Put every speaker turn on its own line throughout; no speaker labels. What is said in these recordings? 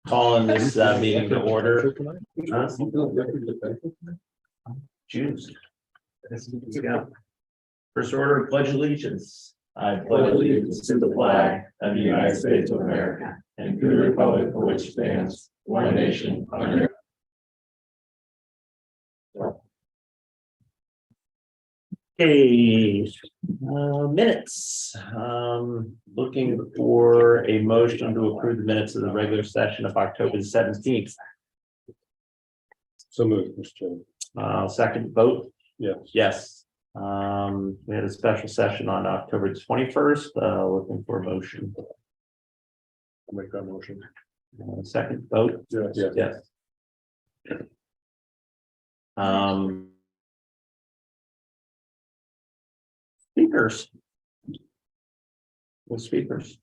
Calling this meeting to order. Choose. First order of pledge allegiance. I pledge allegiance to the flag of the United States of America and to the republic for which stands one nation under. Okay, minutes. Looking for a motion to approve the minutes of the regular session of October the 17th.
So moved, Mr. Chairman.
Second vote.
Yes.
Yes. We had a special session on October 21st. Looking for a motion.
I'll make that motion.
Second vote.
Yes.
Yes. Speakers. What speakers?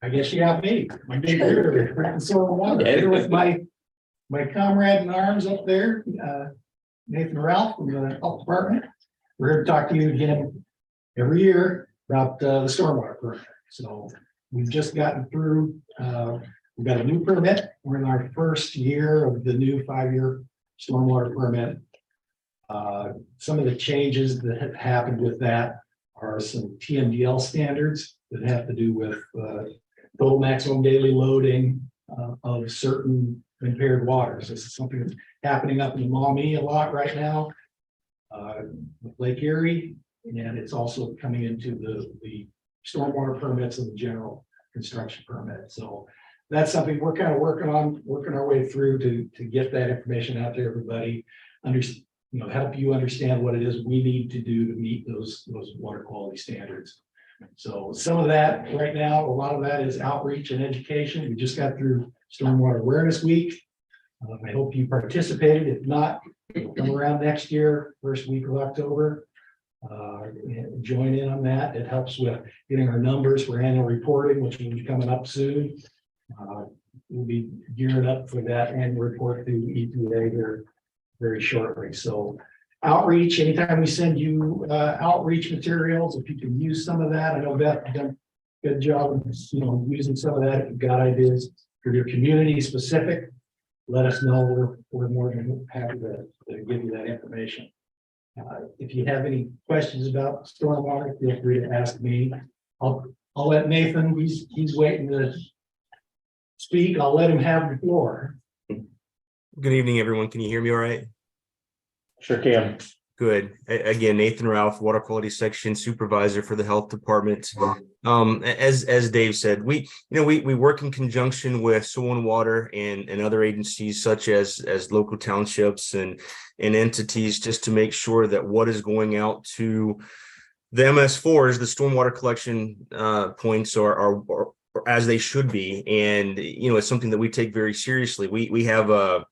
I guess you got me. My big here, here with my comrade in arms up there, Nathan Ralph from the health department. We're here to talk to you again every year about the stormwater permit. So we've just gotten through. We've got a new permit. We're in our first year of the new 5-year stormwater permit. Some of the changes that have happened with that are some TMDL standards that have to do with total maximum daily loading of certain impaired waters. This is something that's happening up in the Maumee a lot right now with Lake Erie, and it's also coming into the stormwater permits and the general construction permit. So that's something we're kind of working our way through to get that information out to everybody. Help you understand what it is we need to do to meet those water quality standards. So some of that right now, a lot of that is outreach and education. We just got through Stormwater Awareness Week. I hope you participated. If not, come around next year, first week of October. Join in on that. It helps with getting our numbers for annual reporting, which will be coming up soon. We'll be gearing up for that annual report through EPA here very shortly. So outreach, anytime we send you outreach materials, if you can use some of that. I know Beth done a good job of using some of that. If you've got ideas for your community specific, let us know. We're more than happy to give you that information. If you have any questions about stormwater, feel free to ask me. I'll let Nathan, he's waiting to speak. I'll let him have the floor.
Good evening, everyone. Can you hear me all right?
Sure can.
Good. Again, Nathan Ralph, Water Quality Section Supervisor for the Health Department. As Dave said, we work in conjunction with Soil and Water and other agencies such as local townships and entities, just to make sure that what is going out to the MS4s, the stormwater collection points are as they should be. And it's something that we take very seriously. We have a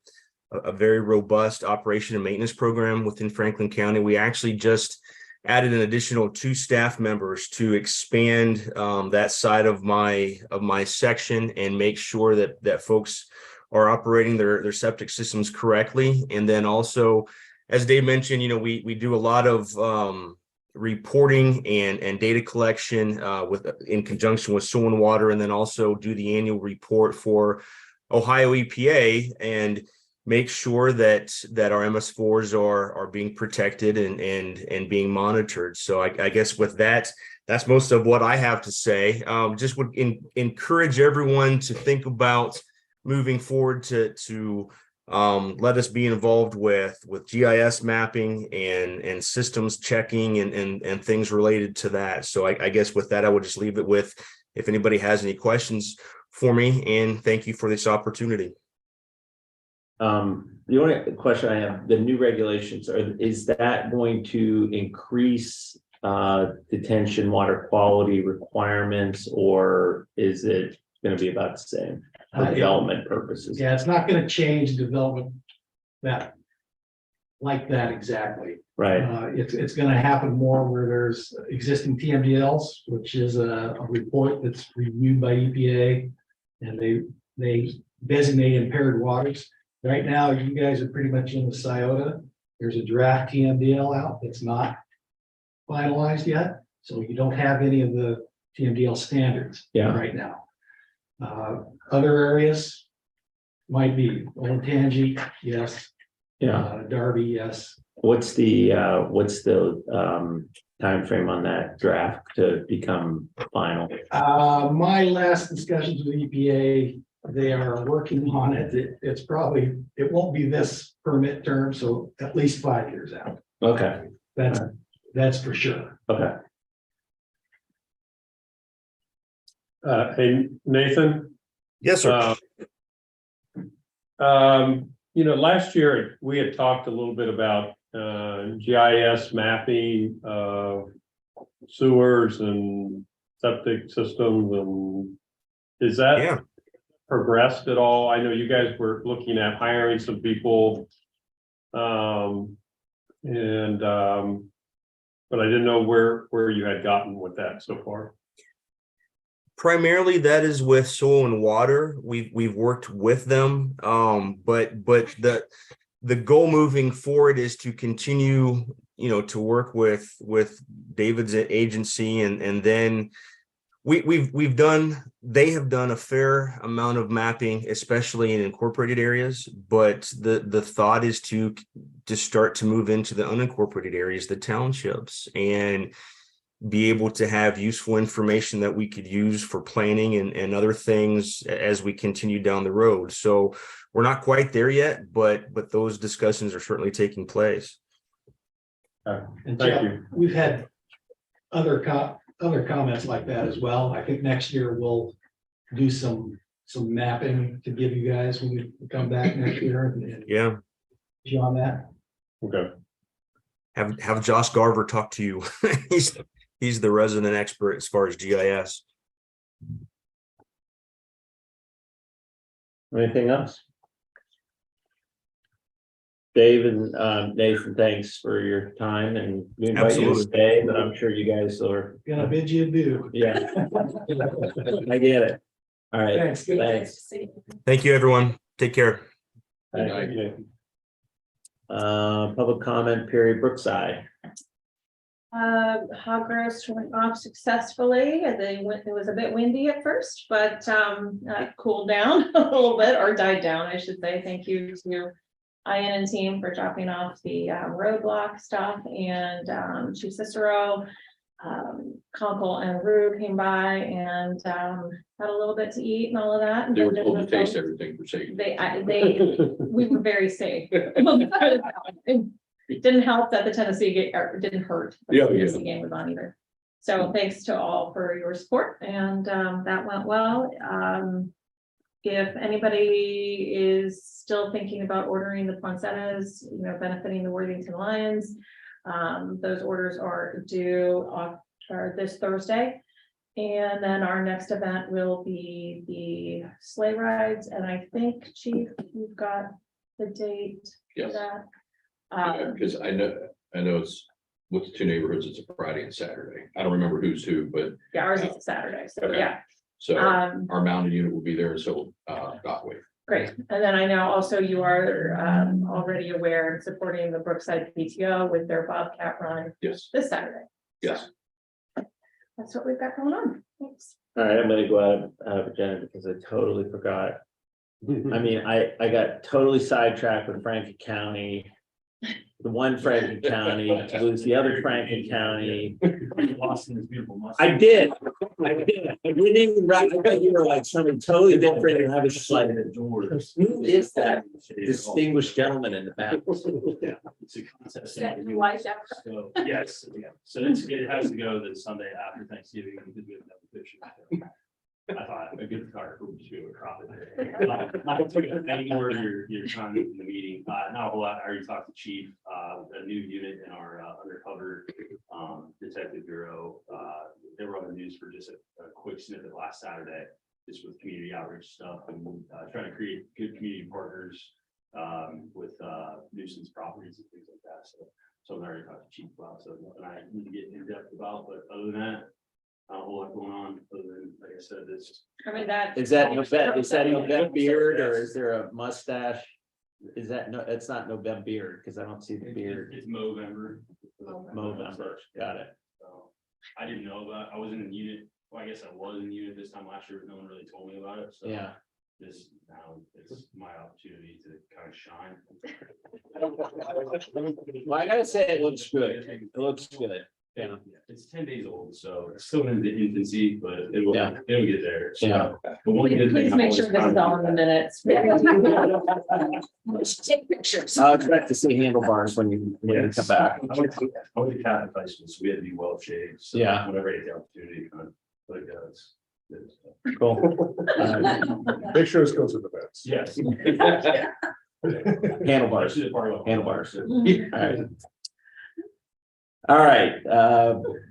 very robust operation and maintenance program within Franklin County. We actually just added an additional 2 staff members to expand that side of my section and make sure that folks are operating their septic systems correctly. And then also, as Dave mentioned, we do a lot of reporting and data collection in conjunction with Soil and Water, and then also do the annual report for Ohio EPA and make sure that our MS4s are being protected and being monitored. So I guess with that's most of what I have to say. Just would encourage everyone to think about moving forward to let us be involved with GIS mapping and systems checking and things related to that. So I guess with that, I would just leave it with, if anybody has any questions for me, and thank you for this opportunity.
The only question I have, the new regulations, is that going to increase detention water quality requirements, or is it going to be about the same for development purposes?
Yeah, it's not going to change development like that exactly.
Right.
It's going to happen more where there's existing TMDLs, which is a report that's reviewed by EPA, and they designate impaired waters. Right now, you guys are pretty much in the SIOTA. There's a draft TMDL out that's not finalized yet, so you don't have any of the TMDL standards right now. Other areas might be Old Tangy, yes.
Yeah,
Darby, yes.
what's the timeframe on that draft to become final?
My last discussions with EPA, they are working on it. It's probably, it won't be this permit term, so at least 5 years out.
Okay,
That's for sure.
okay.
Hey, Nathan,
Yes, sir.
last year we had talked a little bit about GIS mapping of sewers and septic systems, and is that
Yeah.
progressed at all? I know you guys were looking at hiring some people. But I didn't know where you had gotten with that so far.
Primarily that is with soil and water. We've worked with them. But the goal moving forward is to continue, to work with David's agency, and then they have done a fair amount of mapping, especially in incorporated areas, but the thought is to start to move into the unincorporated areas, the townships, and be able to have useful information that we could use for planning and other things as we continue down the road. So we're not quite there yet, but those discussions are certainly taking place.
And
Thank
Jeff,
you.
we've had other comments like that as well. I think next year we'll do some mapping to give you guys when we come back next year. And
Yeah.
on that.
Okay.
Have Josh Garver talk to you. He's the resident expert as far as GIS.
Anything else? Dave and Nathan, thanks for your time, and we invite you to
Absolutely.
stay, but I'm sure you guys are.
Gonna bid you adieu.
Yeah. I get it. All right,
Thanks.
thanks.
Thank you, everyone. Take care.
Thank you. Public comment period, Brookside.
Hog roast went off successfully. It was a bit windy at first, but cooled down a little bit, or died down, I should say. Thank you to Ian and team for dropping off the roadblock stuff, and Chief Cicero, Conkle and Rue came by and had a little bit to eat and all of that.
They were told to taste everything for safety.
We were very safe. It didn't help that the Tennessee game, or it didn't hurt. that
Yeah,
the
yeah.
Tennessee game was on either. So thanks to all for your support, and that went well. If anybody is still thinking about ordering the poinsettias, benefiting the Worthington Lions, those orders are due this Thursday. And then our next event will be the sleigh rides, and I think, Chief, you've got the date for
Yes.
that.
Because I know it's with the two neighborhoods, it's a Friday and Saturday. I don't remember who's who, but
Yeah, ours is a Saturday, so
Okay.
yeah.
so our mounted unit will be there, so Dockway.
Great, and then I know also you are already aware and supporting the Brookside PTO with their Bobcat run
Yes,
this Saturday.
yes.
That's what we've got going on. Thanks.
All right, I'm gonna go out of agenda because I totally forgot. I mean, I got totally sidetracked with Franklin County. The one Franklin County, to lose the other Franklin County. I did. I didn't even write. I thought you were like something totally different, and I was just like, who is that distinguished gentleman in the back?
Your wife, Jeff?
So, yes, yeah, so it has to go the Sunday after Thanksgiving, because we have another picture. I thought a good card would be a profit. Not any more of your time in the meeting, not a whole lot. I already talked to Chief, a new unit in our undercover detective bureau. They were on the news for just a quick snippet last Saturday, just with community outreach stuff, and trying to create good community partners with nuisance properties and things like that. So I'm already talked to Chief about, so nothing I need to get in depth about, but other than that, not a whole lot going on, other than, like I said, this.
I mean, that.
Is that November beard, or is there a mustache? Is that no, it's not November beard, because I don't see the beard.
It's Movember.
Movember, got it.
So I didn't know about, I wasn't in the unit, well, I guess I was in the unit this time last year, but no one really told me about it, so.
Yeah,
this now it's my opportunity to kind of shine.
Well, I gotta say, it looks good. It looks good.
Yeah, it's 10 days old, so it's still in the infancy, but it'll
Yeah.
get there. So,
Yeah.
but one good thing
Please
I've
make
always
sure this is
found
all in the minutes. Take pictures.
I'll expect to see handlebars when you come back.
I went to Catholic high school, so we had to be well shaved. So
Yeah.
whenever I get the opportunity, kind of, but it's.
Cool.
Make sure this goes in the beds.
Yes.
Handlebars.
Handlebars.
Handlebars. All right,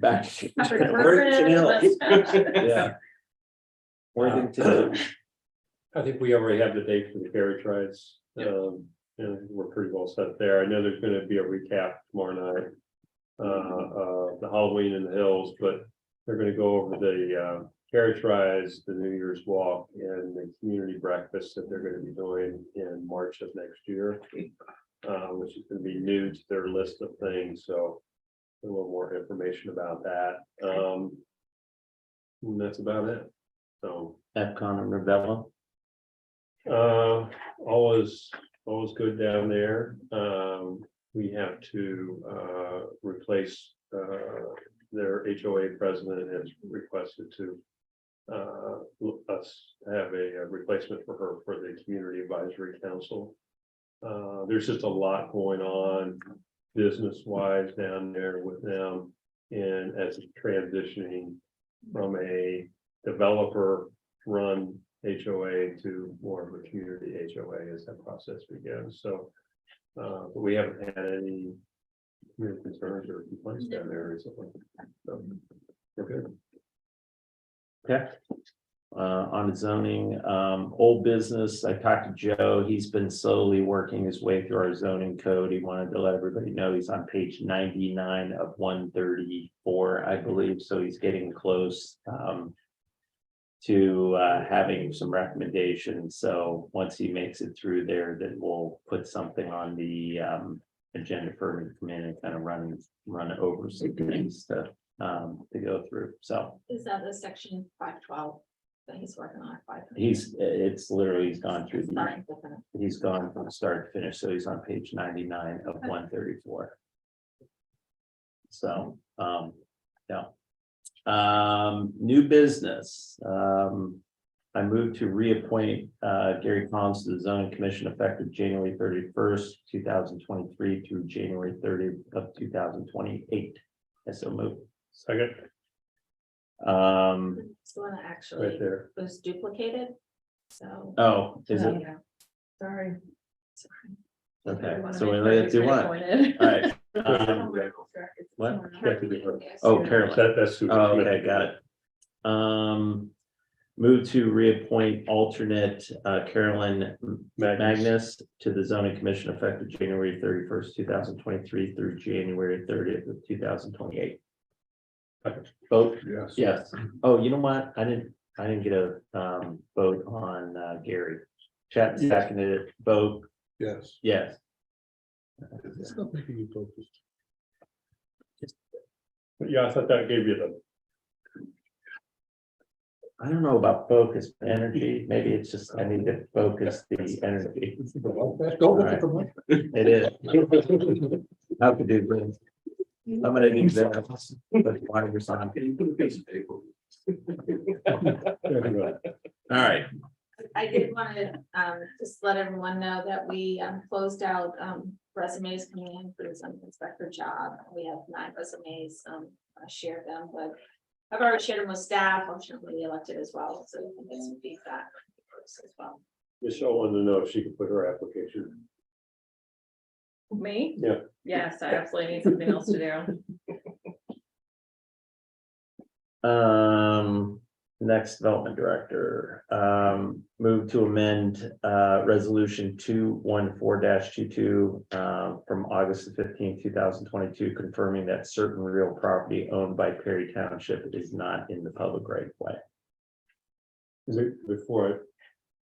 back. to- Worthington Hills. Yeah. Worthington Hills.
I think we already have the date for the carriage rides. And we're pretty well set there. I know there's gonna be a recap tomorrow night. The Halloween in the hills, but they're gonna go over the carriage rides, the New Year's walk, and the community breakfast that they're gonna be doing in March of next year. Which is gonna be new to their list of things, so a little more information about that. And that's about it. So,
Epcon and Ravello.
always good down there. We have to, replace, their HOA president has requested to us have a replacement for her for the Community Advisory Council. There's just a lot going on business wise down there with them. And as it's transitioning from a developer run HOA to more of a community HOA as that process begins. So, but we haven't had any real concerns or complaints down there recently. So we're good.
Okay. On zoning, old business, I talked to Joe, he's been slowly working his way through our zoning code. He wanted to let everybody know he's on page 99 of 134, I believe, so he's getting close. To having some recommendations, so once he makes it through there, then we'll put something on the agenda for him to come in and kind of run over some things to go through, so.
Is that the section 512 that he's working on?
It's literally, he's gone through the,
Starting to finish.
he's gone from start to finish, so he's on page 99 of 134. So, yeah. New business, I moved to reappoint Gary Collins to the zoning commission effective January 31st, 2023 through January 30th of 2028. I so moved.
Second,
This one
right
actually
there.
was duplicated, so.
Oh, is it?
Yeah. Sorry.
Okay,
Wanna
so
make
we
sure
let it
he's
do what?
reappointed.
All right. What? Oh, Carolyn.
That's. who-
Oh, okay, got it. Move to reappoint alternate Carolyn Magnus to the zoning commission effective January 31st, 2023 through January 30th of 2028. Vote,
Yes.
yes. Oh, you know what? I didn't get a vote on Gary. Chat seconded it, vote,
Yes.
yes.
It's not making you focused.
Yeah, I thought that gave you the.
I don't know about focus energy, maybe it's just, I need to focus the energy.
Don't look at the mic.
It is. How to do this. I'm gonna need that. But wires on.
Can you put a piece of paper?
All right,
I did want to just let everyone know that we closed out resumes coming in for the zoning inspector job. We have 9 resumes. I shared them, but I've already shared them with staff, fortunately elected as well, so we can get some feedback as well.
Michelle wanted to know if she could put her application.
Me?
Yeah.
Yes, I absolutely need something else to do.
next development director, move to amend resolution 214-22 from August the 15th, 2022, confirming that certain real property owned by Perry Township is not in the public right of way.
Is it before?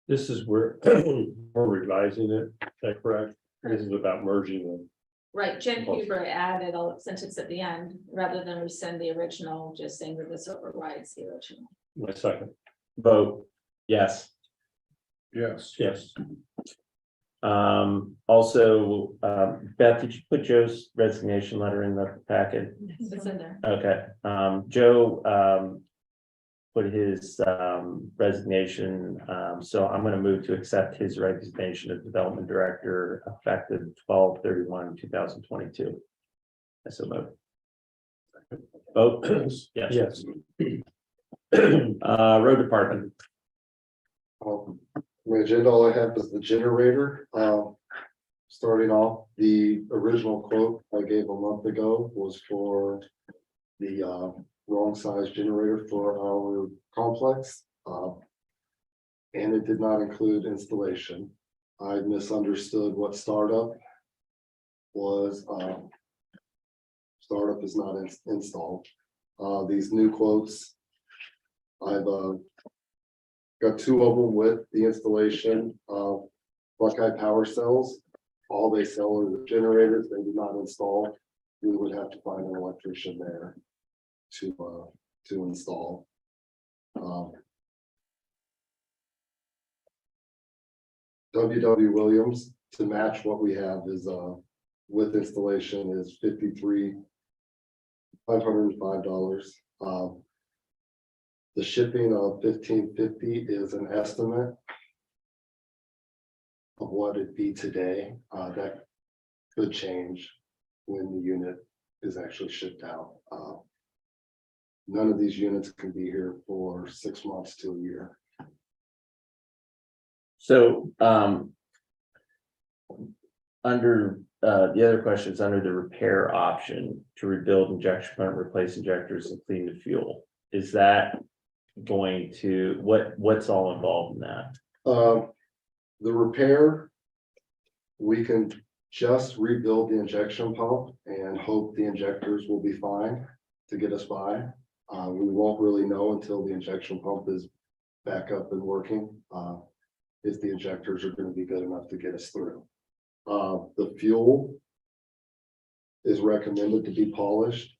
This is where we're revising it, is that correct? This is about merging them.
Right, Jen Huber added a sentence at the end, rather than rescind the original, just saying that this overrides the original.
My second.
Vote, yes.
Yes.
Yes. Also, Beth, did you put Joe's resignation letter in the packet?
It's in there.
Okay, Joe, put his, resignation, so I'm gonna move to accept his resignation as Development Director effective 12/31/2022. That's a move. Vote, yes. Road Department,
My agenda, all I have is the generator. Starting off, the original quote I gave a month ago was for the wrong size generator for our complex. And it did not include installation. I misunderstood what startup was. Startup is not installed. These new quotes, I've got two of them with the installation of Buckeye Power Cells. All they sell are the generators, they do not install. We would have to find an electrician there to install. W.W. Williams, to match what we have, is with installation is $505. The shipping of $1,550 is an estimate of what it'd be today. That could change when the unit is actually shipped out. None of these units can be here for 6 months to a year.
so, under, the other question is under the repair option to rebuild injection pump, replace injectors and clean the fuel. Is that going to, what's all involved in that?
The repair, we can just rebuild the injection pump and hope the injectors will be fine to get us by. We won't really know until the injection pump is back up and working, if the injectors are going to be good enough to get us through. The fuel is recommended to be polished.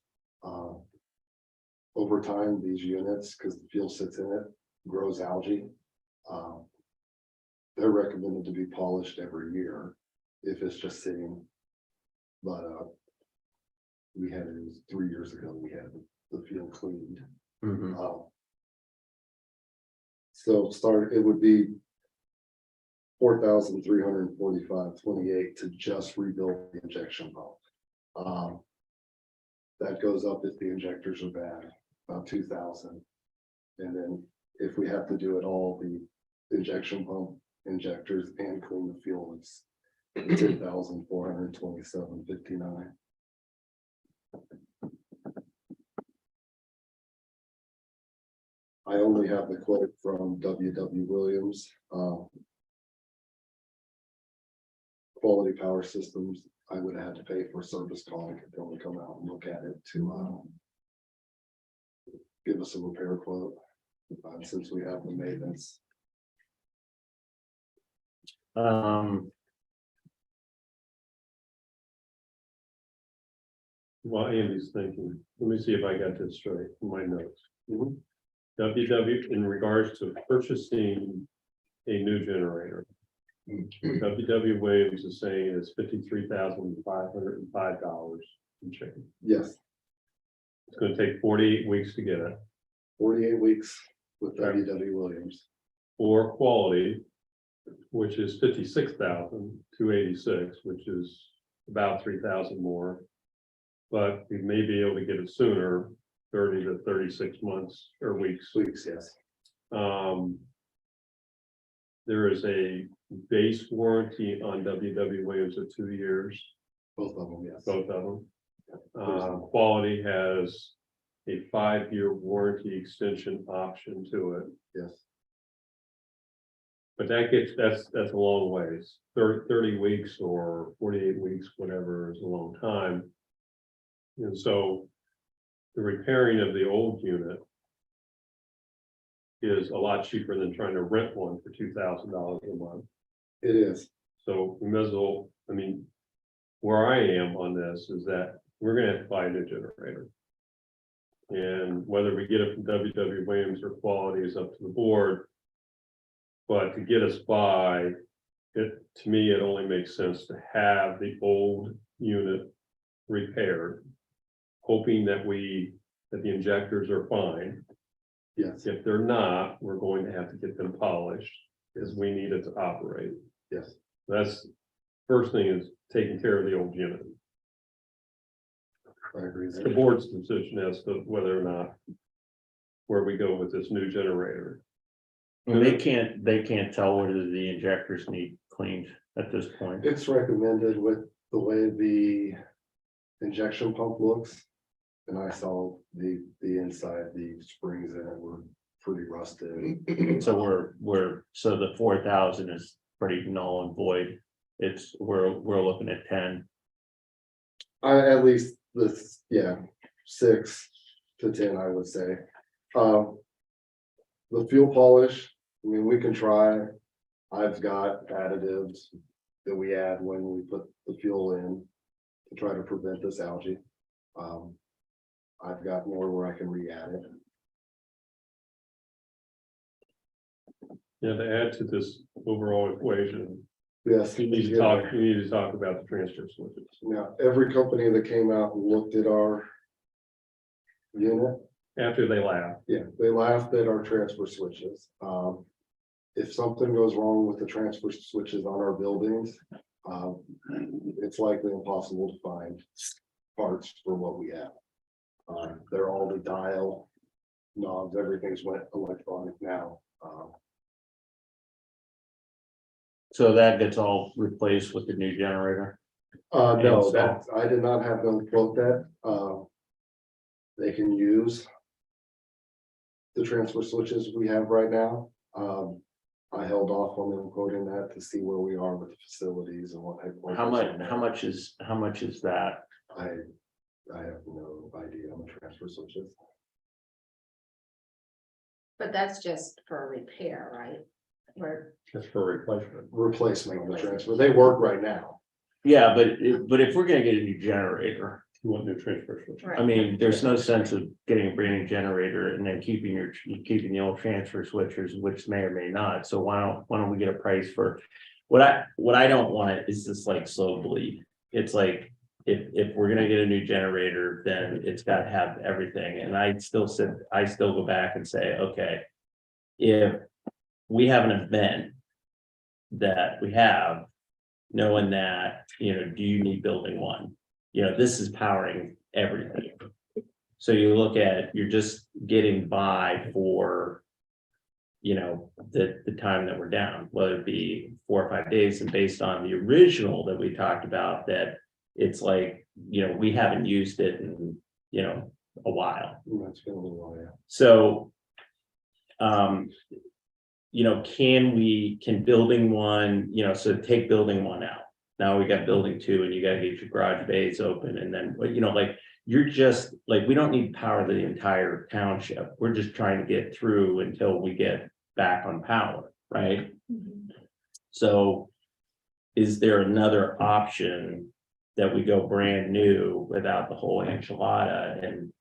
Over time, these units, because the fuel sits in it, grows algae. They're recommended to be polished every year if it's just sitting. But we had it was 3 years ago, we had the fuel cleaned. So it would be $4,345.28 to just rebuild the injection pump. That goes up if the injectors are bad, about $2,000. And then if we have to do it all, the injection pump, injectors and clean the fuel, it's $10,427.59. I only have the quote from W.W. Williams. Quality Power Systems, I would have had to pay for a service call. I could only come out and look at it to give us a repair quote. Since we have the maintenance.
While Andy's thinking, let me see if I got this straight in my notes.
Mhm.
WW, in regards to purchasing a new generator. WW Williams is saying it's $53,505 and change.
Yes,
It's gonna take 48 weeks to get it.
48 weeks with W.W. Williams.
For quality, which is 56,286, which is about 3,000 more. But we may be able to get it sooner, 30 to 36 months or weeks.
Yes.
There is a base warranty on WW Williams of 2 years,
Both of them, yes.
both of them. Quality has a 5-year warranty extension option to it,
Yes.
but that's a long ways. 30 weeks or 48 weeks, whatever, is a long time. And so the repairing of the old unit is a lot cheaper than trying to rent one for $2,000 a month.
It is.
So we might as well, I mean, where I am on this is that we're gonna have to buy a new generator. And whether we get it from WW Williams or Quality is up to the board. But to get us by, to me, it only makes sense to have the old unit repaired. Hoping that the injectors are fine.
Yes,
If they're not, we're going to have to get them polished, because we need it to operate.
yes.
That's, first thing is taking care of the old unit.
I agree.
The board's decision as to whether or not where we go with this new generator.
They can't tell whether the injectors need cleaned at this point.
It's recommended with the way the injection pump looks. And I saw the inside, the springs in it were pretty rusted.
So the 4,000 is pretty null and void. We're looking at 10.
At least this, yeah, 6 to 10, I would say. The fuel polish, I mean, we can try. I've got additives that we add when we put the fuel in to try to prevent this algae. I've got more where I can re-add it.
Yeah, to add to this overall equation,
Yes.
you need to talk about the transfer switches.
Now, every company that came out and looked at our unit,
After they laugh,
yeah, they laughed at our transfer switches. If something goes wrong with the transfer switches on our buildings, it's likely impossible to find parts for what we have. They're all the dial knobs, everything's went electronic now.
So that gets all replaced with the new generator.
No, that, I did not have them quote that. They can use the transfer switches we have right now. I held off on them quoting that to see where we are with the facilities and what type. of-
How much is that?
I have no idea on the transfer switches.
But that's just for repair, right? Where,
just for replacement.
Replacement on the transfer, they work right now.
Yeah, but if we're gonna get a new generator,
You want new transfer switches.
I mean, there's no sense of getting a brand new generator and then keeping the old transfer switchers, which may or may not. So why don't we get a price for? What I don't want is this like slow bleed. It's like, if we're gonna get a new generator, then it's gotta have everything. And I still go back and say, okay, if we have an event that we have, knowing that, do you need building 1? This is powering everything. So you look at, you're just getting by for, the time that we're down, whether it be 4 or 5 days, and based on the original that we talked about, that it's like, we haven't used it in, a while.
That's been a little while, yeah.
So, can building 1, so take building 1 out. Now we got building 2 and you gotta get your garage bays open, and then, you're just like, we don't need to power the entire township. We're just trying to get through until we get back on power, right? So is there another option that we go brand new without the whole enchilada and,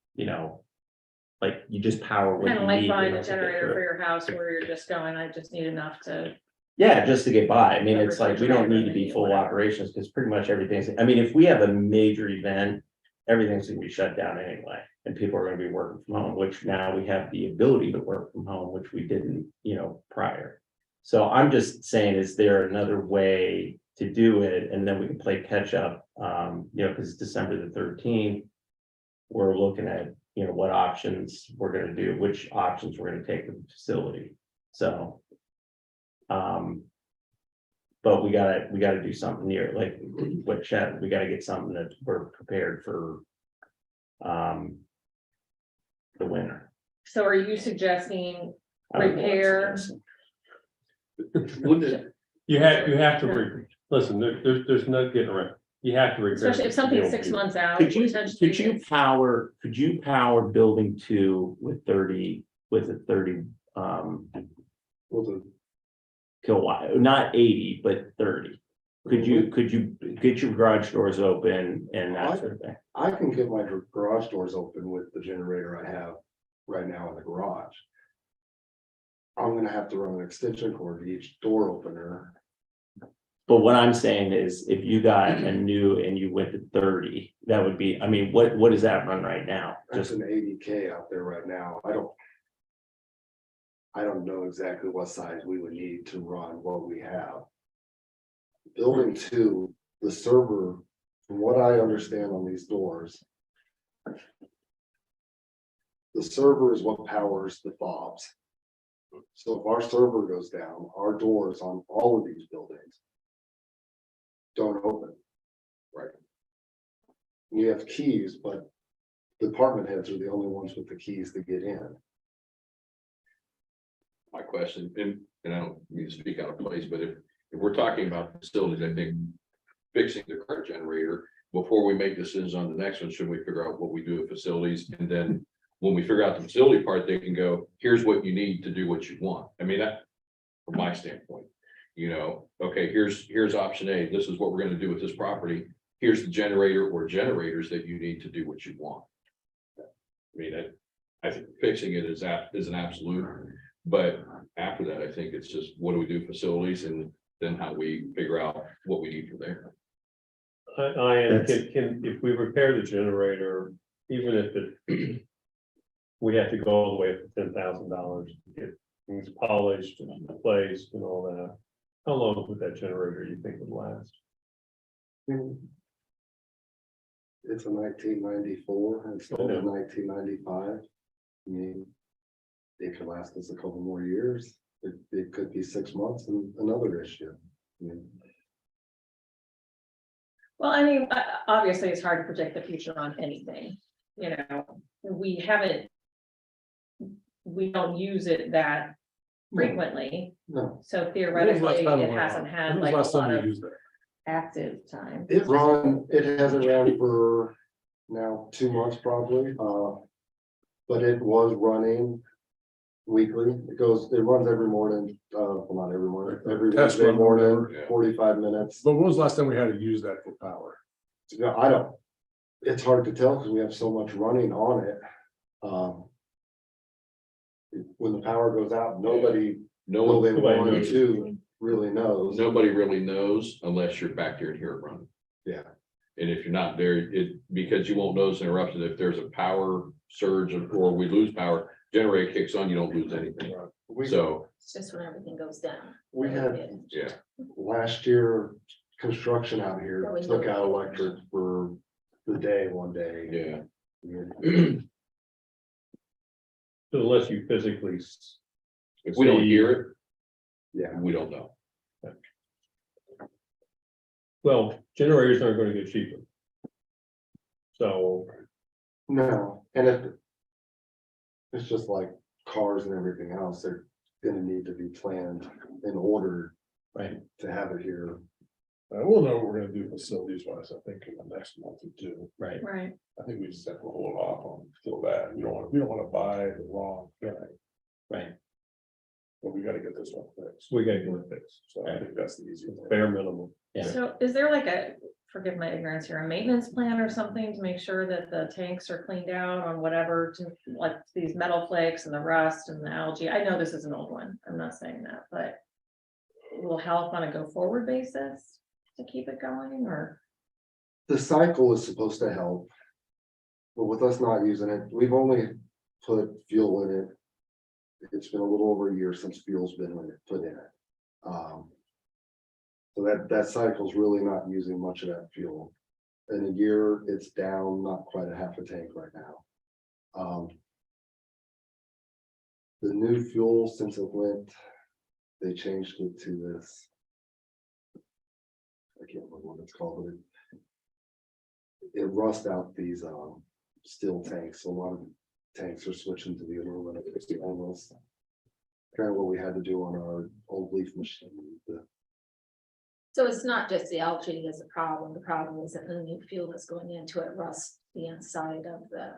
like you just power what
Kind
you
of like
need
buying
in
a
order to get
generator
through?
for your house where you're just going, I just need enough to.
Yeah, just to get by. I mean,
The
it's like, we don't need to be
refrigerator,
full
whatever.
operations, because pretty much everything's, I mean, if we have a major event, everything's gonna be shut down anyway, and people are gonna be working from home, which now we have the ability to work from home, which we didn't, prior. So I'm just saying, is there another way to do it? And then we can play catch up, because it's December the 13th. We're looking at, what options we're gonna do, which options we're gonna take to the facility. So. But we gotta do something near, like what Chet, we gotta get something that we're prepared for. The winter.
So are you suggesting
I don't know what's
Repair.
next.
You have to, listen, there's no getting around, you have to. repair
especially if
the
something's
old
6
unit.
months out?
Could you
potentially-
power building 2 with 30
Well, the
kilowatt, not 80, but 30? Could you get your garage doors open and that sort of thing?
I can get my garage doors open with the generator I have right now in the garage. I'm gonna have to run an extension cord to each door opener.
But what I'm saying is, if you got a new and you went to 30, that would be, I mean, what does that run right now?
That's
Just,
an 80K out there right now. I don't know exactly what size we would need to run what we have. Building 2, the server, from what I understand on these doors. The server is what powers the fobs. So if our server goes down, our doors on all of these buildings don't open. Right. We have keys, but department heads are the only ones with the keys to get in.
My question, and I don't mean to speak out of place, but if we're talking about facilities, I think fixing the current generator, before we make decisions on the next one, should we figure out what we do with facilities? And then when we figure out the facility part, they can go, here's what you need to do what you want. I mean, that, from my standpoint, you know, okay, here's option A. This is what we're gonna do with this property. Here's the generator or generators that you need to do what you want. I mean, I think fixing it is an absolute, but after that, I think it's just, what do we do facilities, and then how we figure out what we need from there.
If we repair the generator, even if it. We have to go all the way up to $10,000 to get things polished and replaced and all that. How long would that generator you think would last?
It's a 1994 instead
I
of
know.
1995. I mean, it could last us a couple more years. It could be 6 months and another issue. I mean,
Well, I mean, obviously, it's hard to predict the future on anything, you know, we don't use it that frequently,
no,
so
When
theoretically,
was the last time
it
it went
hasn't
on?
had
When was
like
the
a
last time
lot
you
of
used that?
active time.
it hasn't ran for now 2 months probably, but it was running weekly. It runs every morning, well, not every morning, every
Test
Wednesday
run or
morning,
whatever, yeah.
45 minutes.
But when was the last time we had to use that for power?
Yeah, I don't, it's hard to tell because we have so much running on it. When the power goes out, nobody,
No one,
building
nobody
1
knows.
2 really knows.
nobody really knows unless you're back there and hear it running.
Yeah.
And if you're not there, because you won't notice interruption, if there's a power surge or we lose power, generator kicks on, you don't lose anything. So,
It's just when everything goes down.
We had
yeah,
last year, construction out here
Yeah, we
took
know.
out electric for the day, one day.
yeah.
So unless you physically.
If we don't hear it,
Yeah,
we don't know.
Well, generators aren't gonna get cheaper. So,
no, and it's just like cars and everything else, they're gonna need to be planned in order.
Right.
To have it here.
We'll know what we're gonna do facilities wise, I think, in the next month or two.
right,
Right,
I think we just have to hold off on till that. We don't wanna buy the wrong thing,
right.
but we gotta get this one fixed.
we gotta get it fixed,
So I think that's the easy thing.
bare minimum.
Yeah.
so is there like forgive my ignorance here, a maintenance plan or something to make sure that the tanks are cleaned out on whatever, to like these metal flakes and the rust and the algae? I know this is an old one, I'm not saying that, but will help on a go forward basis to keep it going, or?
The cycle is supposed to help. But with us not using it, we've only put fuel in it. It's been a little over a year since fuel's been put in it. So that cycle's really not using much of that fuel. In a year, it's down not quite a half a tank right now. The new fuel, since it went, they changed it to this. I can't remember what it's called, but it rust out these steel tanks. So a lot of tanks are switching to the aluminum. It's the almost kind of what we had to do on our old leaf machine.
So it's not just the algae that's a problem. The problem is that the new fuel that's going into it rusts the inside of the.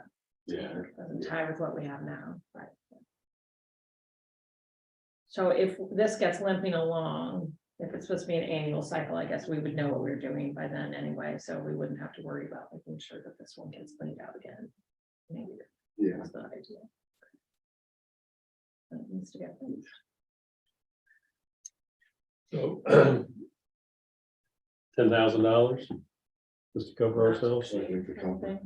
Yeah.
Doesn't tie with what we have now, right? So if this gets limping along, if it's supposed to be an annual cycle, I guess we would know what we're doing by then anyway, so we wouldn't have to worry about making sure that this one gets cleaned out again. Maybe
Yeah.
that's the idea. needs to get fixed.
So $10,000 just to cover ourselves.
So we could come-
Okay.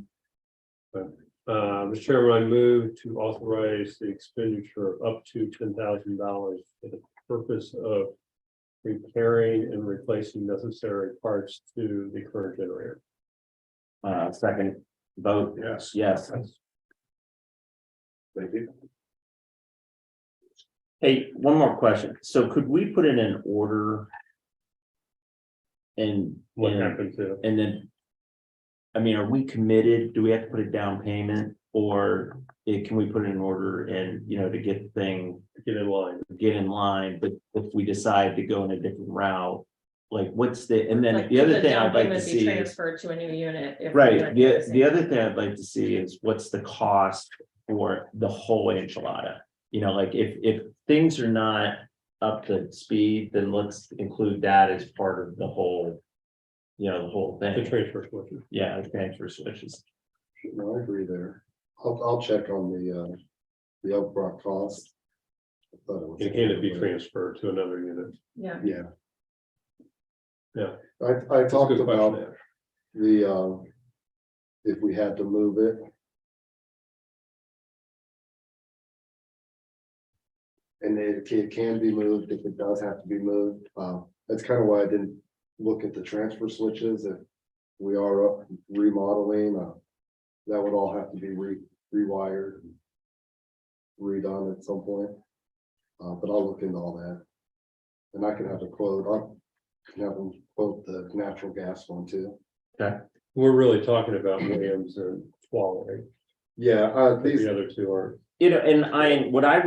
Mr. Chairman, I move to authorize the expenditure of up to $10,000 for the purpose of repairing and replacing necessary parts to the current generator.
Second vote,
Yes.
yes.
Thank you.
Hey, one more question. So could we put in an order? And,
What happened to,
and then, I mean, are we committed? Do we have to put a down payment? Or can we put in an order and, to get the thing,
get in line?
get in line, but if we decide to go in a different route, like what's the, and then
Like,
the other
could
thing
down
I'd like to
payment be
see is.
transferred to a new unit. if
Right,
we're
the
replacing?
other thing I'd like to see is what's the cost for the whole enchilada? Like if things are not up to speed, then let's include that as part of the whole. The whole
The
thing,
transfer switches.
yeah, the transfer switches,
No, I agree there. I'll check on the upfront cost. I thought it was-
And can it be transferred to another unit?
Yeah,
Yeah.
Yeah.
I
That's a
talked
good question,
about
Ash.
if we had to move it. And it can be moved if it does have to be moved. That's kind of why I didn't look at the transfer switches. If we are up remodeling, that would all have to be rewired. Redone at some point. But I'll look into all that. And I can have a quote. I can have them quote the natural gas one too.
We're really talking about Williams and Swallowing.
Yeah, these,
The other two are,
and what I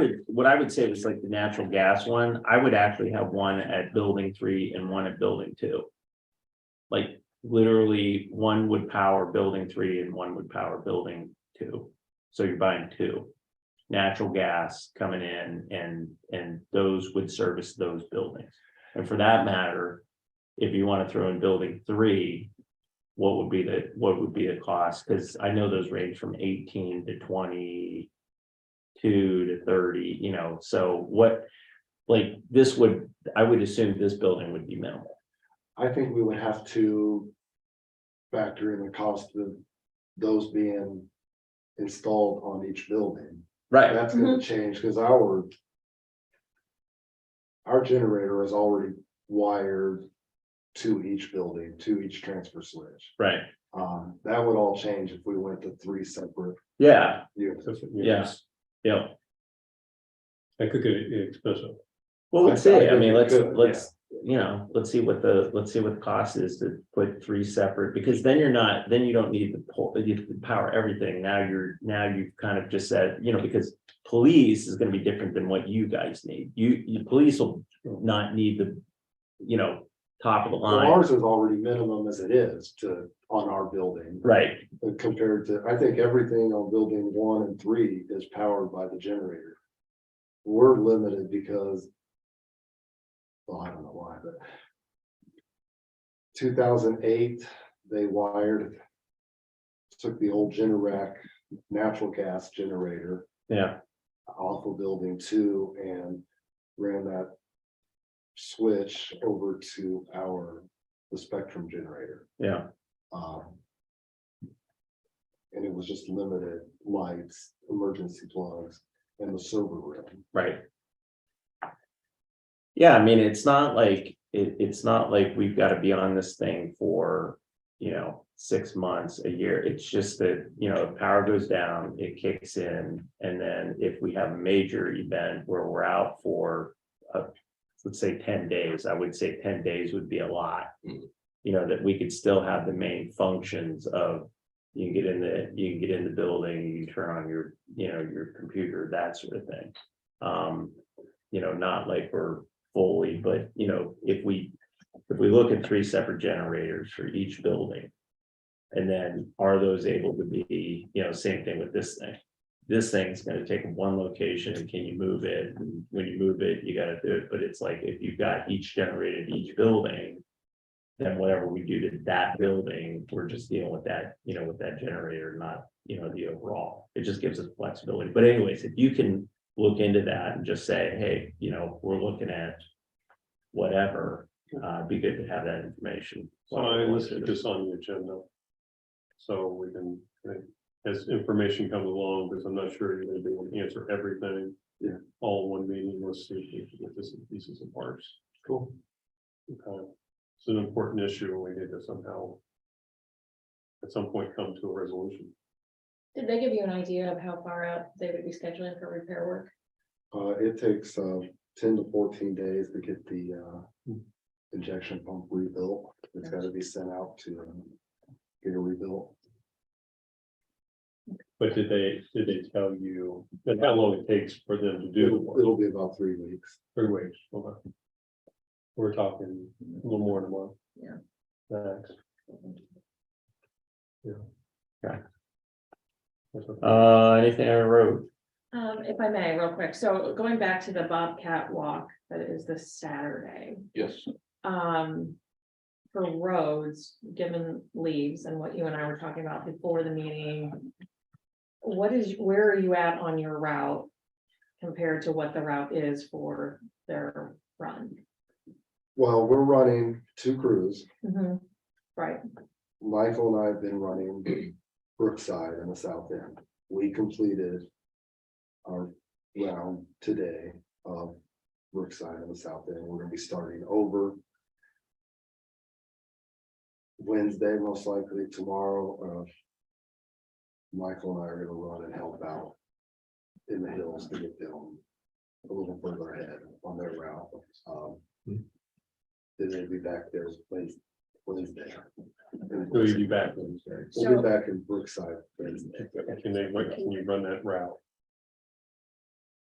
would say was like the natural gas one, I would actually have one at building 3 and one at building 2. Like literally one would power building 3 and one would power building 2. So you're buying 2. Natural gas coming in and those would service those buildings. And for that matter, if you want to throw in building 3, what would be the cost? Because I know those range from 18 to 22 to 30, so what, like this I would assume this building would be minimal.
I think we would have to factor in the cost of those being installed on each building.
Right,
That's gonna change because our generator is already wired to each building, to each transfer switch.
right,
That would all change if we went to 3 separate
yeah,
units.
Yeah. yeah.
that could get expensive.
Well, let's see, I mean, let's
Good,
let's see what the cost is to put 3 separate, because then you don't need to power everything. Now you've kind of just said, because police is gonna be different than what you guys need. You police will not need the, top of the
Well,
line,
ours is already minimum as it is on our building.
right?
Compared to, I think everything on building 1 and 3 is powered by the generator. We're limited because. Well, I don't know why, but. 2008, they took the old Generac natural gas generator
Yeah,
off of building 2 and ran that. Switch over to the Spectrum generator.
yeah,
And it was just limited lights, emergency plugs, and the server room.
right. Yeah, I mean, it's not like we've got to be on this thing for, 6 months, a year. It's just that, if power goes down, it kicks in. And then if we have a major event where we're out for, let's say 10 days, I would say 10 days would be a lot. That we could still have the main functions of, you can get in the building, you can turn on your, your computer, that sort of thing. Not like we're fully, but if we look at 3 separate generators for each building. And then are those able to be, same thing with this thing. This thing's gonna take one location and can you move it? And when you move it, you gotta do it, but it's like if you've got each generator in each building. Then whatever we do to that building, we're just dealing with that, with that generator, not, the overall. It just gives us flexibility. But anyways, if you can look into that and just say, hey, we're looking at whatever, be good to have that information.
So I listed this on the agenda. So we can, as information comes along, because I'm not sure you're gonna be able to answer everything.
Yeah.
All in one meeting, let's see if we can get this in pieces and parts.
Cool.
Okay. It's an important issue, and we need to somehow at some point come to a resolution.
Did they give you an idea of how far out they would be scheduling for repair work?
It takes 10 to 14 days to get the injection pump rebuilt. It's got to be sent out to get it rebuilt.
But did they tell you that how long it takes for them to do the work?
It'll be about 3 weeks.
3 weeks, okay. We're talking a little more than a month.
Yeah.
Max. Yeah.
Okay.
That's okay.
Anything on the road?
If I may, real quick, so going back to the Bobcat Walk, that is this Saturday.
Yes,
For roads, given leaves and what you and I were talking about before the meeting. Where are you at on your route compared to what the route is for their run?
Well, we're running 2 crews.
Right,
Michael and I have been running Brookside in the south end. We completed our round today of Brookside in the south end. We're gonna be starting over Wednesday, most likely tomorrow. Michael and I are gonna run and help out in the hills to get them a little further ahead on their route. Then they'll be back there Wednesday.
Will you be back Wednesday?
We'll be back in Brookside Wednesday.
Can you run that route?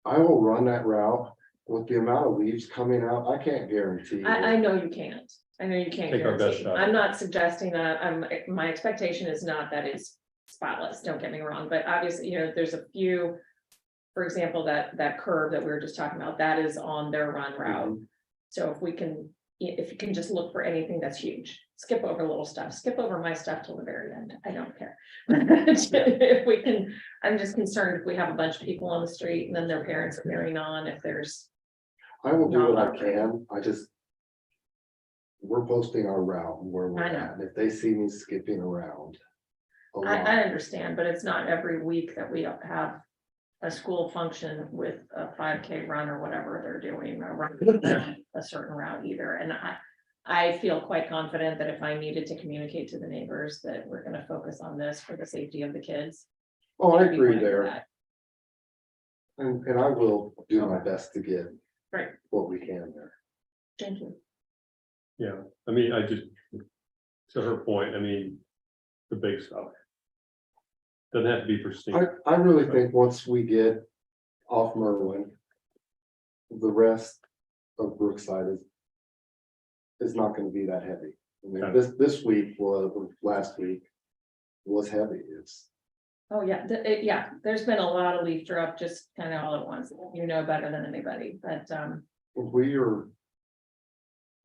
I will run that route with the amount of leaves coming out. I can't guarantee.
I know you can't. I know you can't
Take our best
guarantee.
shot.
I'm not suggesting that. My expectation is not that it's spotless, don't get me wrong, but obviously, there's a few. For example, that curve that we were just talking about, that is on their run route. So if you can just look for anything that's huge, skip over little stuff, skip over my stuff till the very end. I don't care. If we can, I'm just concerned if we have a bunch of people on the street and then their parents are carrying on, if there's.
I will do what I can. We're posting our route and where we're
I know.
at. And if they see me skipping around. a lot,
I understand, but it's not every week that we have a school function with a 5K run or whatever they're doing, or run a certain route either. And I feel quite confident that if I needed to communicate to the neighbors that we're gonna focus on this for the safety of the kids.
Oh, I
they'd be
agree
fine with
there.
that.
And I will do my best to get.
Right.
What we can there.
Thank you.
Yeah, I mean, to her point, the big stuff. Doesn't have to be pristine.
I really think once we get off Merwin. The rest of Brookside is not gonna be that heavy. I mean,
Okay.
this week last week was heavy. It's,
Oh, yeah, there's been a lot of leaf drop just kind of all at once. You know better than anybody, but
we are.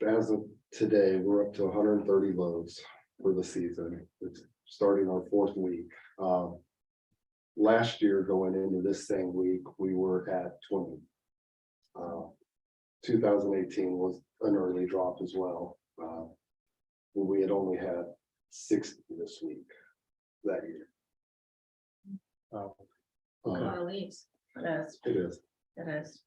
As of today, we're up to 130 loads for the season. It's starting our 4th week. Last year, going into this same week, we were at 20. 2018 was an early drop as well. We had only had 60 this week that year.
Wow.
a lot of leaves. It is,
It is.
it is.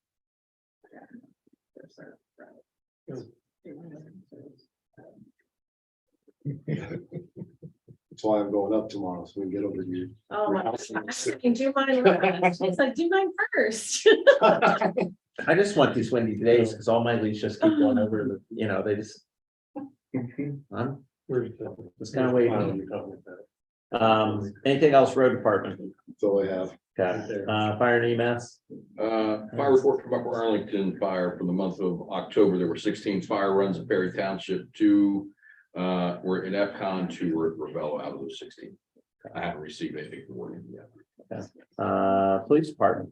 That's why I'm going up tomorrow, so we can get over to you.
Oh, my gosh, I can do mine last. It's like, do mine first.
I just want these windy days because all my leaves just keep going over they just. I'm just kind of waiting. Anything else, road department?
That's all I have.
Okay, fire and EMS?
Fire report from Upper Arlington Fire for the month of October. There were 16 fire runs in Perry Township. 2 were in Epcon, 2 were at Ravello out of those 16. I haven't received anything from them yet.
Police department?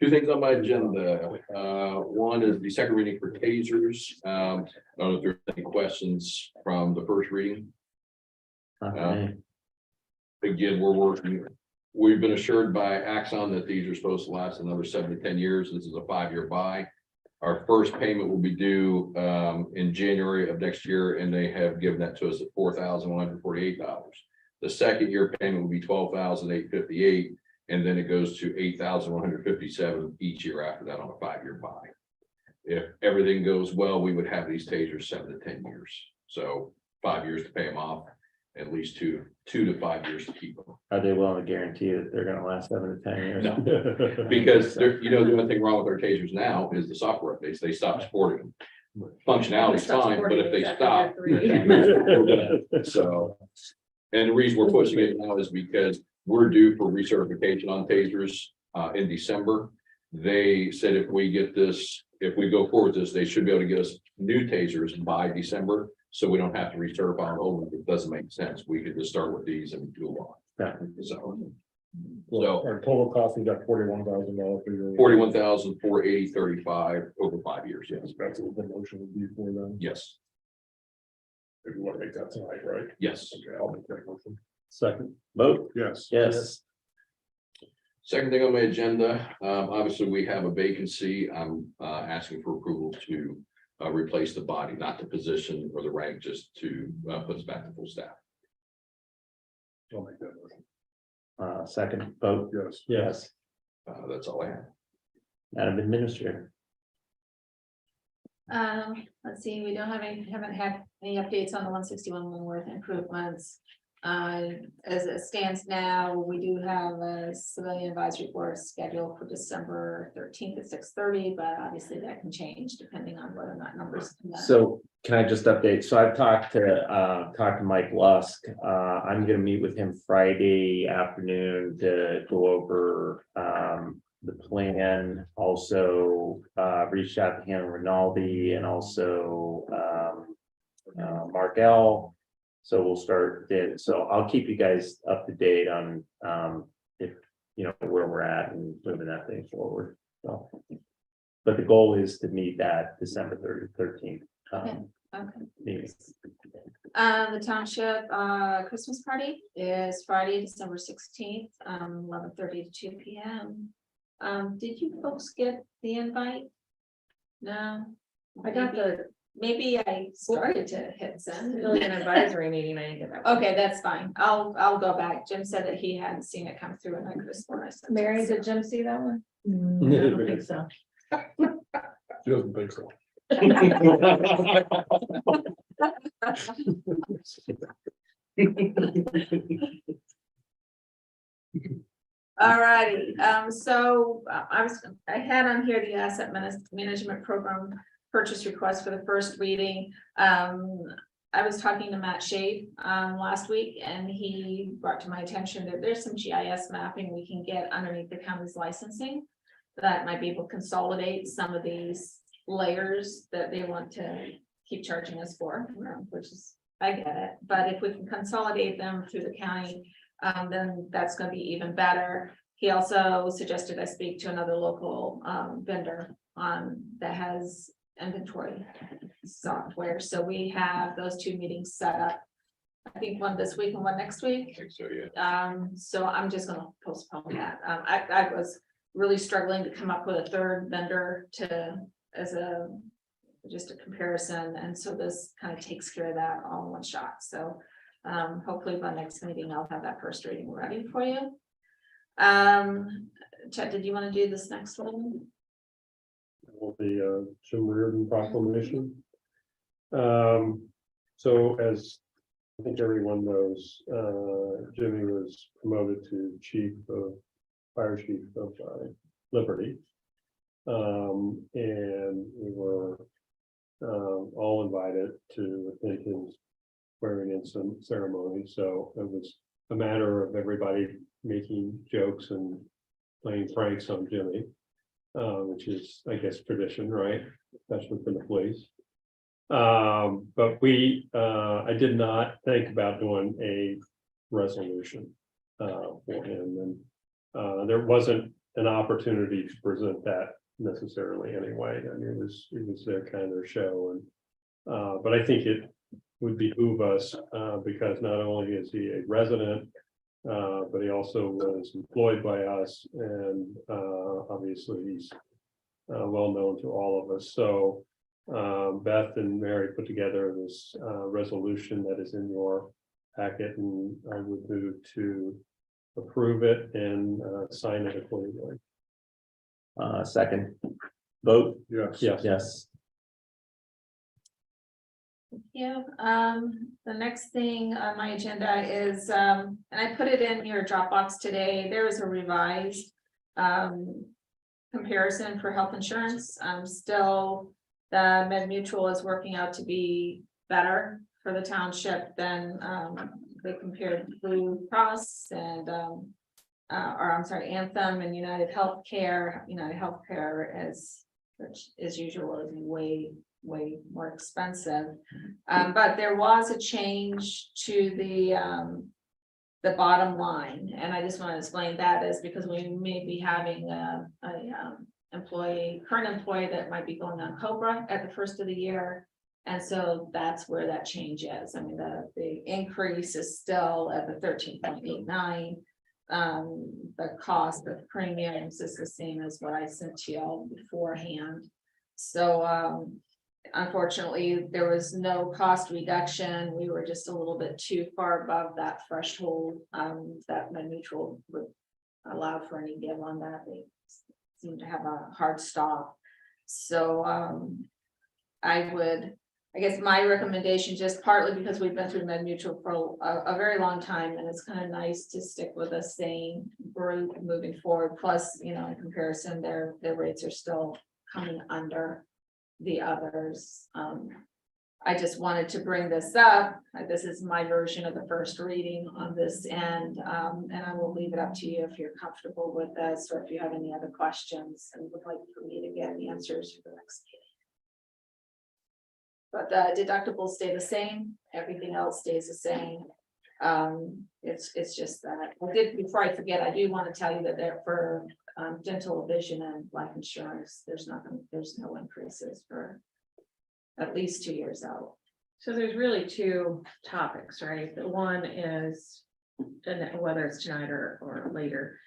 2 things on my agenda. One is the second reading for tasers. I don't know if there's any questions from the first reading. Again, we're working We've been assured by Axon that these are supposed to last another 7 to 10 years. This is a 5-year buy. Our first payment will be due in January of next year, and they have given that to us at $4,148. The second year payment will be $12,858, and then it goes to $8,157 each year after that on a 5-year buy. If everything goes well, we would have these tasers 7 to 10 years. So 5 years to pay them off, at least 2 to 5 years to keep them.
Are they willing to guarantee that they're gonna last 7 to 10 years?
No. Because there, the only thing wrong with our tasers now is the software updates. They stop supporting them. Functionality's fine, but if they stop. So, and the reason we're pushing it now is because we're due for recertification on tasers in December. They said if we get this, if we go forward with this, they should be able to get us new tasers by December. So we don't have to recertify on old ones. It doesn't make sense. We could just start with these and move on.
Yeah.
So
Our total cost, we got $41,000.
41,480.35 over 5 years. Yes.
That's what the motion would be for them.
Yes.
If you want to make that tonight, right?
Yes.
Okay, I'll make that motion.
Second.
Vote,
Yes.
yes.
Second thing on my agenda, obviously, we have a vacancy. I'm asking for approval to replace the body, not the position or the rank, just to put us back to full staff.
I'll make that motion.
Second, vote,
Yes.
yes.
That's all I have.
Madam Administrator.
Let's see, we haven't had any updates on the 161 Winworth improvements. As it stands now, we do have a civilian advisory board scheduled for December 13th at 6:30, but obviously that can change depending on whether or not numbers. come in.
So can I just update? So I've talked to Mike Lusk. I'm gonna meet with him Friday afternoon to go over the plan. Also reached out to Hannah Rinaldi and also Mark L. So we'll start then. So I'll keep you guys up to date on if where we're at and moving that thing forward. So, but the goal is to meet that December 13th.
Okay.
Meeting.
The township Christmas party is Friday, December 16th, 11:30 to 2 p.m. Did you folks get the invite? No.
I got
Maybe I started to hit send.
Civilian advisory meeting, I didn't get that.
Okay, that's fine. I'll go back. Jim said that he hadn't seen it come through and I could have sworn I sent it.
Mary, did Jim see that one?
I don't think
so.
She doesn't think so.
All righty, so I had on here the asset management program purchase request for the first reading. I was talking to Matt Shade last week and he brought to my attention that there's some GIS mapping we can get underneath the county's licensing that might be able to consolidate some of these layers that they want to keep charging us for, which is, I get it, but if we can consolidate them through the county, then that's going to be even better. He also suggested I speak to another local vendor that has inventory software. So we have those two meetings set up. I think one this week and one next week.
I think so, yeah.
So I'm just gonna postpone that. I was really struggling to come up with a third vendor just a comparison. And so this kind of takes care of that all in one shot. So hopefully by next meeting, I'll have that first reading ready for you. Chet, did you want to do this next one?
Will be Jim Reardon proclamation. So as I think everyone knows, Jimmy was promoted to fire chief of Liberty. And we were all invited to attend his swearing in some ceremony. So it was a matter of everybody making jokes and playing pranks on Jimmy. Which is, I guess, tradition, right? Especially for the police. But I did not think about doing a resolution for him, and there wasn't an opportunity to present that necessarily anyway. I mean, it was their kind of show, and but I think it would behoove us because not only is he a resident But he also was employed by us, and obviously he's well known to all of us. So Beth and Mary put together this resolution that is in your packet, and I would move to approve it and sign it accordingly.
Second, vote,
Yes.
yes.
Yeah, the next thing on my agenda is, and I put it in your Dropbox today, there is a revised comparison for health insurance. Still, the Med Mutual is working out to be better for the township than they compared Blue Cross and or I'm sorry, Anthem and United Healthcare. United Healthcare is, which as usual, is way more expensive. But there was a change to the bottom line, and I just want to explain that is because we may be having a current employee that might be going on COBRA at the first of the year. And so that's where that change is. I mean, the increase is still at the 13.89. The cost of premiums is the same as what I sent to y'all beforehand. So unfortunately, there was no cost reduction. We were just a little bit too far above that threshold that Med Mutual would allow for any give on that. They seem to have a hard stop. So I guess my recommendation, just partly because we've been through Med Mutual for a very long time, and it's kind of nice to stick with the same group moving forward. Plus, in comparison, their rates are still coming under the others. I just wanted to bring this up. This is my version of the first reading on this end, and I will leave it up to you if you're comfortable with this, or if you have any other questions and would like for me to get the answers for the next meeting. But the deductibles stay the same. Everything else stays the same. It's just that before I forget, I do want to tell you that there for dental, vision, and life insurance, there's no increases for at least 2 years out.
So there's really two topics, right? The one is, and whether it's tonight or later,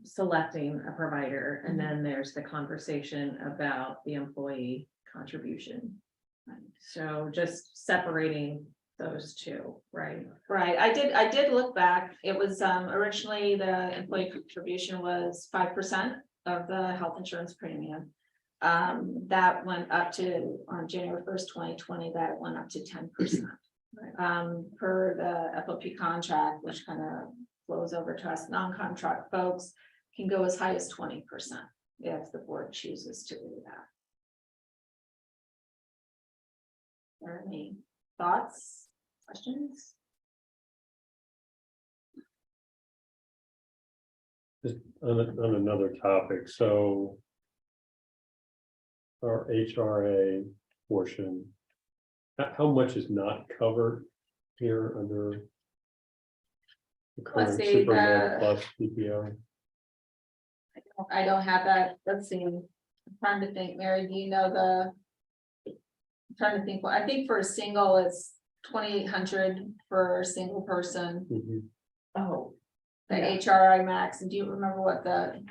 selecting a provider, and then there's the conversation about the employee contribution. So just separating those two, right?
Right. I did look back. It was originally the employee contribution was 5% of the health insurance premium. That went up to on January 1st, 2020, that went up to 10%. Per the FOP contract, which kind of flows over to us non-contract folks, can go as high as 20% if the board chooses to do that. Are there any thoughts, questions?
Just on another topic, so our HRA portion, how much is not covered here under the current
Let's see,
Supermed plus PPO?
I don't have that. Let's see. I'm trying to think, Mary, do you know I'm trying to think. Well, I think for a single, it's 2,800 for a single person.
Mhm.
Oh,
The
Yeah.
HRI max, and do you remember what the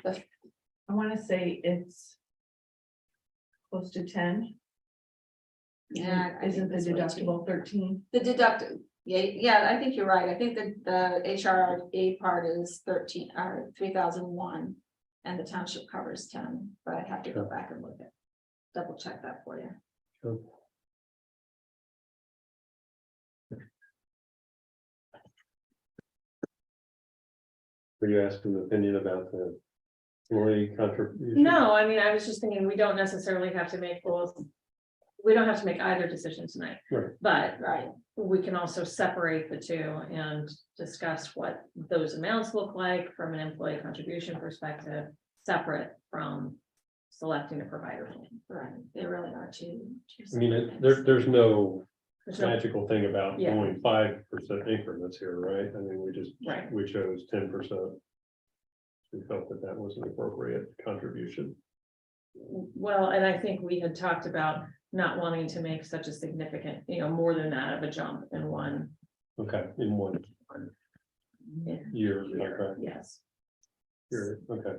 I want to say it's close to 10.
yeah, I
Isn't
think
the
that's way too-
deductible 13?
The deductible, yeah, I think you're right. I think that the HRA part is 13 or 3,001, and the township covers 10. But I'd have to go back and look at, double check that for you.
Sure. Were you asking an opinion about the employee contribution?
no, I mean, I was just thinking, we don't necessarily have to make both. We don't have to make either decision tonight.
Right.
But
Right.
we can also separate the two and discuss what those amounts look like from an employee contribution perspective, separate from selecting a provider.
Right. They really are two.
I mean, there's no
There's no-
magical thing about
Yeah.
going 5% increments here, right? I mean,
Right.
we chose 10%. We felt that was an appropriate contribution.
Well, and I think we had talked about not wanting to make such a significant, more than that of a jump in one.
Okay, in one. Year contract,
Yes.
year, okay.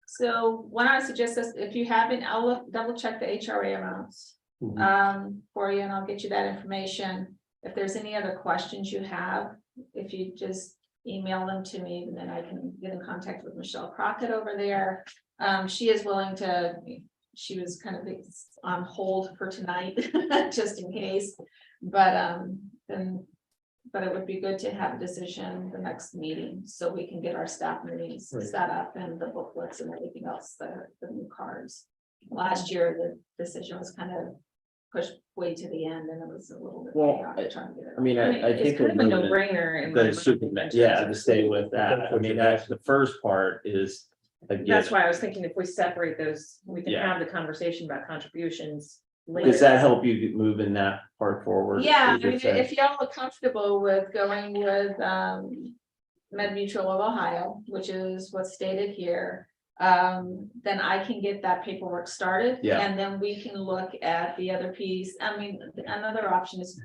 So what I suggest is if you haven't, I'll double check the HRA amounts.
Mhm.
For you, and I'll get you that information. If there's any other questions you have, if you just email them to me, and then I can get in contact with Michelle Crockett over there. She is willing to, she was kind of on hold for tonight, just in case, but, but it would be good to have a decision the next meeting, so we can get our staff meetings
Right.
set up and the booklets and everything else, the new cards. Last year, the decision was kind of pushed way to the end, and it was a little bit.
Well,
chaotic trying to get it.
I mean, I
It's
think.
kind of
we're
a
moving
no-brainer. in my
The
mind,
super,
in terms
yeah,
of-
to stay with that.
That's
I
what
mean,
you're
that's the first part is. a
That's
gift.
why I was thinking if we separate those, we can
Yeah.
have the conversation about contributions later.
Does that help you get moving that part forward?
Yeah, I
Is it
mean,
that-
if y'all are comfortable with going with, Med Mutual of Ohio, which is what's stated here. Then I can get that paperwork started.
Yeah.
And then we can look at the other piece. I mean, another option is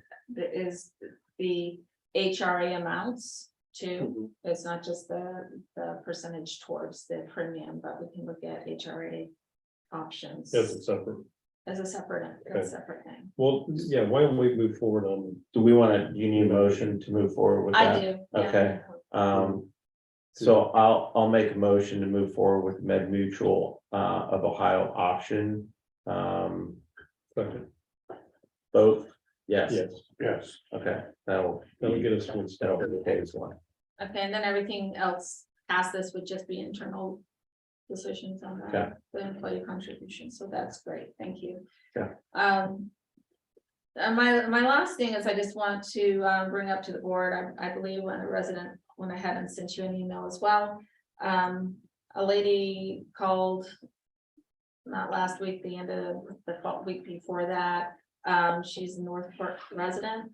the HRA amounts too. It's not just the percentage towards the premium, but we can look at HRA options
As a separate,
as a separate thing.
well, yeah, why don't we move forward on,
Do we want to, do you need a motion to move forward with that?
I do. yeah.
Okay. So I'll make a motion to move forward with Med Mutual of Ohio option.
second,
Both, yes,
yes,
Yes,
okay, that'll
get us one step.
that'll be the case one.
Okay, and then everything else past this would just be internal decisions on
Okay.
the employee contribution, so that's great, thank you.
Okay.
And my last thing is I just want to bring up to the board, I believe when a resident, when I hadn't sent you an email as well. A lady called, not last week, the end of the week before that. She's a Northport resident.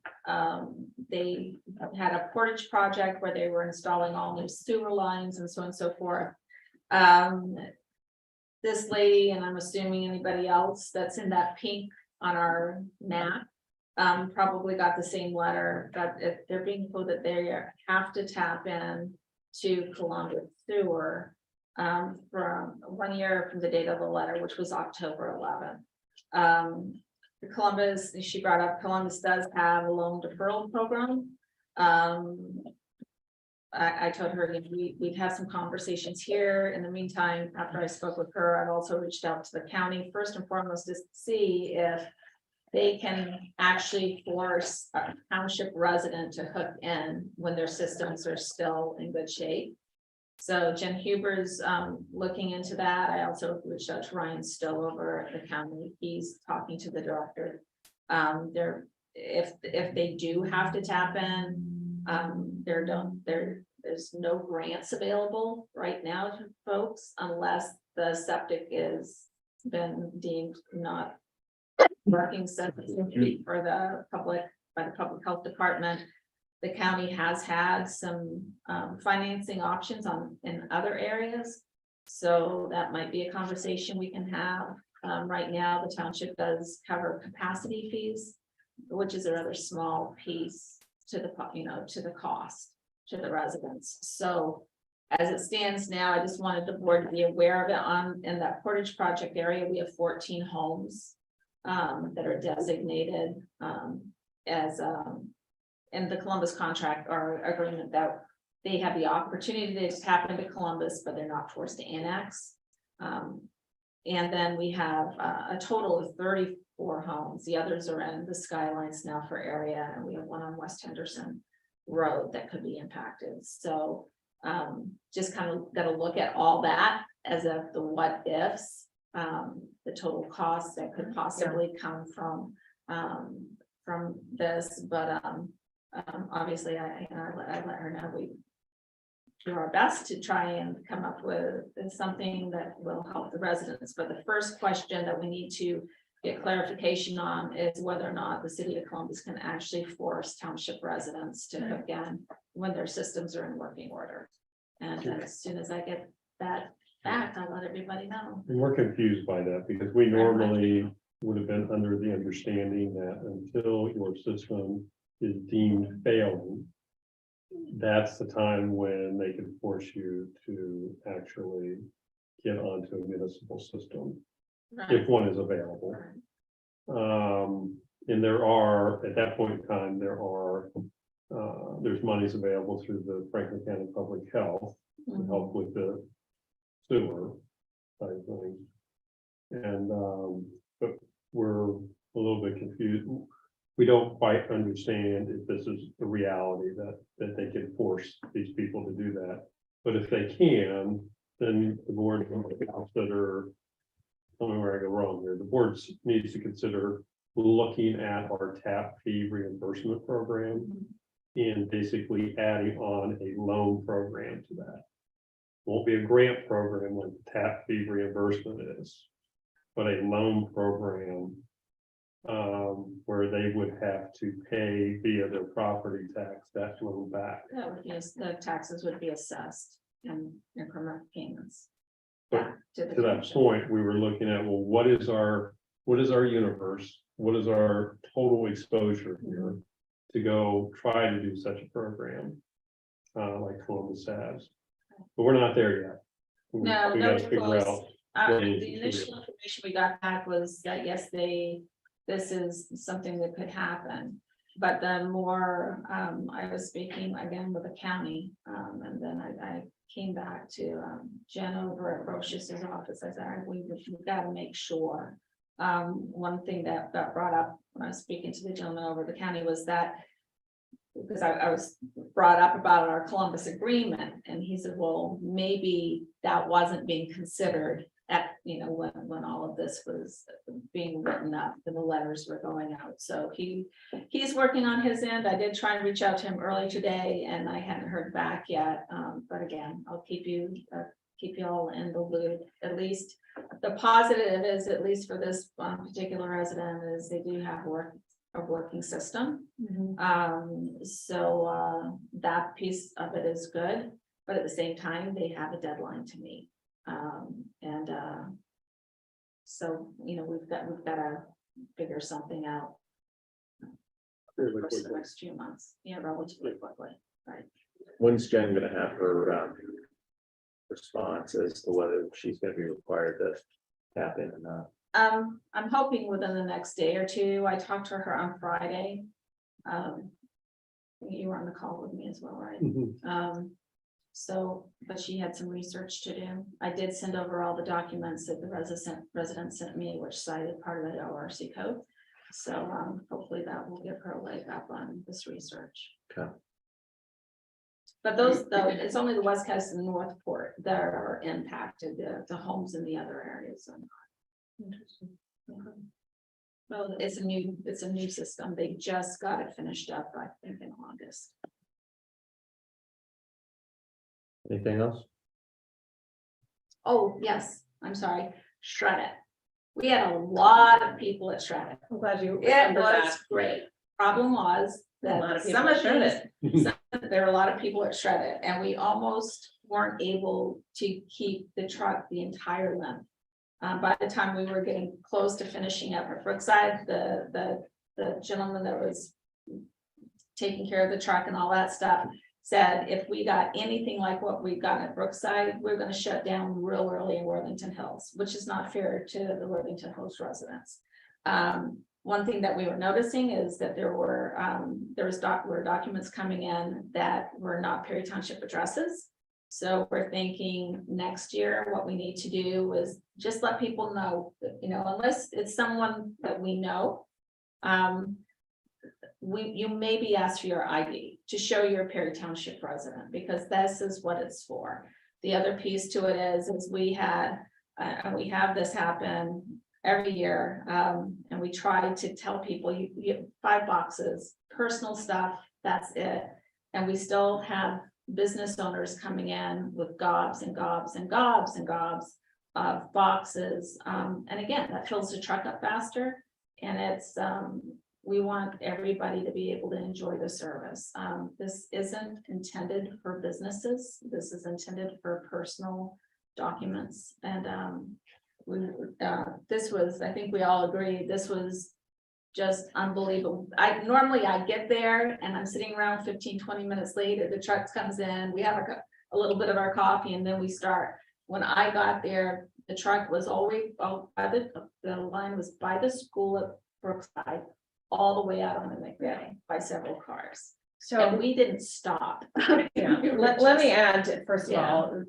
They had a portage project where they were installing all new sewer lines and so on and so forth. This lady, and I'm assuming anybody else that's in that pink on our map, probably got the same letter, that if they're being told that they have to tap in to Columbus Sewer from 1 year from the date of the letter, which was October 11th. Columbus, she brought up, Columbus does have a loan deferral program. I told her we'd have some conversations here. In the meantime, after I spoke with her, I've also reached out to the county, first and foremost, just to see if they can actually force a township resident to hook in when their systems are still in good shape. So Jen Huber's looking into that. I also reached out to Ryan Stowe over at the county. He's talking to the director. If they do have to tap in, there's no grants available right now to folks unless the septic is been deemed not working sufficiently for the public, by the public health department. The county has had some financing options in other areas. So that might be a conversation we can have. Right now, the township does cover capacity fees, which is a rather small piece to the, to the cost to the residents. So as it stands now, I just wanted the board to be aware of it. In that Portage project area, we have 14 homes that are designated as in the Columbus contract or agreement that they have the opportunity to tap into Columbus, but they're not forced to annex. And then we have a total of 34 homes. The others are in the Skylines now for area, and we have one on West Henderson Road that could be impacted. So just kind of got to look at all that as of the what ifs, the total costs that could possibly come from this, but obviously I let her know we do our best to try and come up with something that will help the residents. But the first question that we need to get clarification on is whether or not the city of Columbus can actually force township residents to hook in when their systems are in working order. And as soon as I get that back, I'll let everybody know.
And we're confused by that because we normally would have been under the understanding that until your system is deemed failing, that's the time when they can force you to actually get onto a municipal system,
Right.
if one is available. And there are, at that point in time, there's monies available through the Franklin County Public Health to
Mhm.
help with the sewer side of things. And, but we're a little bit confused. We don't quite understand if this is the reality that they can force these people to do that. But if they can, then the board can consider, tell me where I go wrong here, the board needs to consider looking at our tap fee reimbursement program and basically adding on a loan program to that. Won't be a grant program like the tap fee reimbursement is, but a loan program where they would have to pay via their property tax that loan back.
That would be, the taxes would be assessed and increment payments.
But
back the
To that
commission.
point, we were looking at, well, what is our universe? What is our total exposure here to go try to do such a program? Like Columbus has, but we're not there yet. We
No,
gotta figure
close.
out.
The initial information we got back was that, yes, this is something that could happen. But then more, I was speaking again with the county, and then I came back to Jen over at Roche's office. I said, we've got to make sure. One thing that got brought up when I was speaking to the gentleman over the county was that, because I was brought up about our Columbus agreement, and he said, well, maybe that wasn't being considered at, when all of this was being written up and the letters were going out. So he's working on his end. I did try and reach out to him early today and I hadn't heard back yet. But again, I'll keep you all in the loop. At least the positive is, at least for this particular resident, is they do have a working system. So that piece of it is good, but at the same time, they have a deadline to meet. So, we've got to figure something out for the next few months, relatively quickly, right?
When's Jen gonna have her response as to whether she's gonna be required to tap in or not?
I'm hoping within the next day or two. I talked to her on Friday. You were on the call with me as well, right? So, but she had some research to do. I did send over all the documents that the resident sent me, which cited part of the ORC code. So hopefully that will give her a leg up on this research.
Okay.
But those, though, it's only the West Coast and Northport that are impacted. The homes in the other areas are not. Interesting. Well, it's a new system. They just got it finished up, I think, in August.
Anything else?
Oh, yes, I'm sorry, Shred It. We had a lot of people at Shred It.
I'm glad you.
It
remembered
was
that.
great. Problem was
A lot
that
of people
some of
at
these, there were a lot of people at Shred It, and we almost weren't able to keep the truck the entire length. By the time we were getting close to finishing up at Brookside, the gentleman that was taking care of the truck and all that stuff said, if we got anything like what we got at Brookside, we're gonna shut down real early in Worthington Hills, which is not fair to the Worthington Hills residents. One thing that we were noticing is that there were documents coming in that were not Perry Township addresses. So we're thinking next year, what we need to do is just let people know that, unless it's someone that we know, you may be asked for your ID to show you're a Perry Township resident, because this is what it's for. The other piece to it is we have this happen every year, and we try to tell people you have 5 boxes, personal stuff, that's it. And we still have business owners coming in with gobs and gobs and gobs and gobs of boxes. And again, that fills the truck up faster. And it's, we want everybody to be able to enjoy the service. This isn't intended for businesses. This is intended for personal documents. And this was, I think we all agree, this was just unbelievable. Normally I get there and I'm sitting around 15-20 minutes later, the truck comes in, we have a little bit of our coffee and then we start. When I got there, the truck was always, the line was by the school at Brookside, all the way out on the McVeigh by several cars.
So,
And we didn't stop.
yeah,
We were
let me
just-
add, first of
Yeah.
all,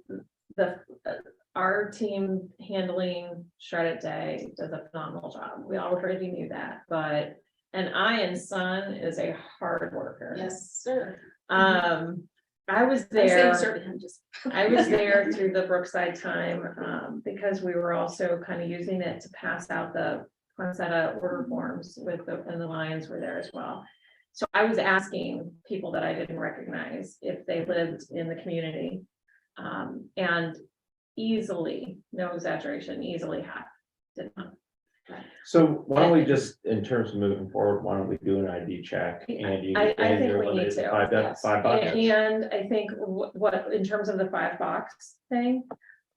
our team handling Shred It Day does a phenomenal job. We already knew that, but, and Ian Son is a hard worker.
Yes, sir.
I was
I'm saying
there.
sir to him, just.
I was there through the Brookside time, because we were also kind of using it to pass out the Poinsettia order forms and the Lions were there as well. So I was asking people that I didn't recognize if they lived in the community. And easily, no exaggeration, easily half did not.
So why don't we just, in terms of moving forward, why don't we do an ID check? And you.
I
and
think
you're
we need
limited
to,
$5,
yes.
$5.
And I think what, in terms of the 5 box thing,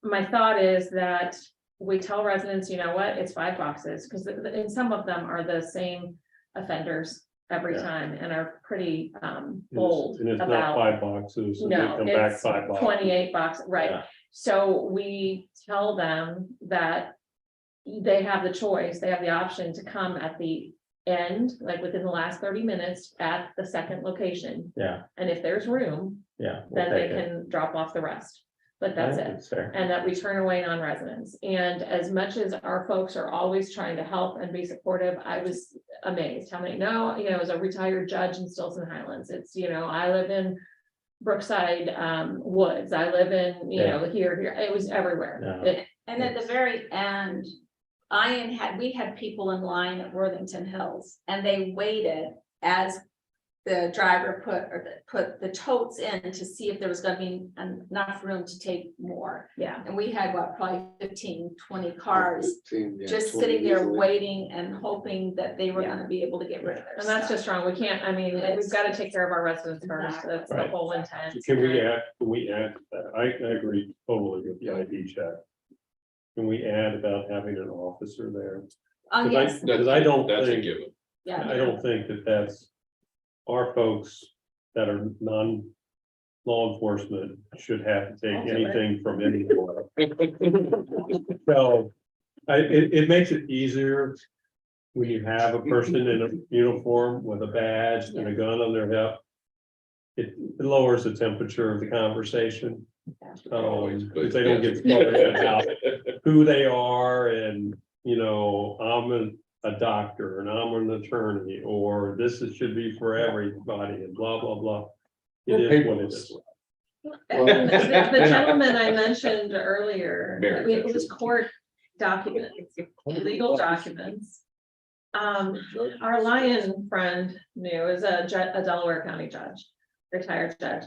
my thought is that we tell residents, you know what, it's 5 boxes, because and some of them are the same offenders every
Yeah.
time and are pretty bold
And it's not
about.
5 boxes, and they
No,
come back
it's
5 boxes.
28 box, right?
Yeah.
So we tell them that they have the choice, they have the option to come at the end, like within the last 30 minutes at the second location.
Yeah,
And if there's room,
yeah. we'll
then they
take it.
can drop off the rest. But
I
that's
think
it.
it's fair.
And that we turn away non-residents. And as much as our folks are always trying to help and be supportive, I was amazed how many, no, as a retired judge in Stilson Highlands, it's, I live in Brookside, Woods, I live in, here, it was everywhere.
No.
And at the very end, we had people in line at Worthington Hills and they waited as the driver put the totes in to see if there was gonna be enough room to take more.
Yeah.
And we had probably 15-20 cars
15, yeah,
just
20
sitting there
easily.
waiting and hoping that they were
Yeah.
gonna be able to get rid of their
And that's
stuff.
just wrong. We can't, we've got to take care of our residents first. That's the
Right.
whole intent.
Can we add to that? I agree totally with the ID check. Can we add about having an officer there?
Oh, yes,
Because I don't
That's a
think,
given.
yeah.
I don't think that that's our folks that are non-law enforcement should have to take anything from anyone. So it makes it easier when you have a person in a uniform with a badge and a gun on their hip. It lowers the temperature of the conversation. If they don't get started about who they are and, I'm a doctor and I'm an attorney, or should be for everybody and blah, blah, blah. It is what it is.
And the gentleman I mentioned earlier,
Very
it was court documents, legal documents. Our Lion friend knew is a Delaware County judge, retired judge.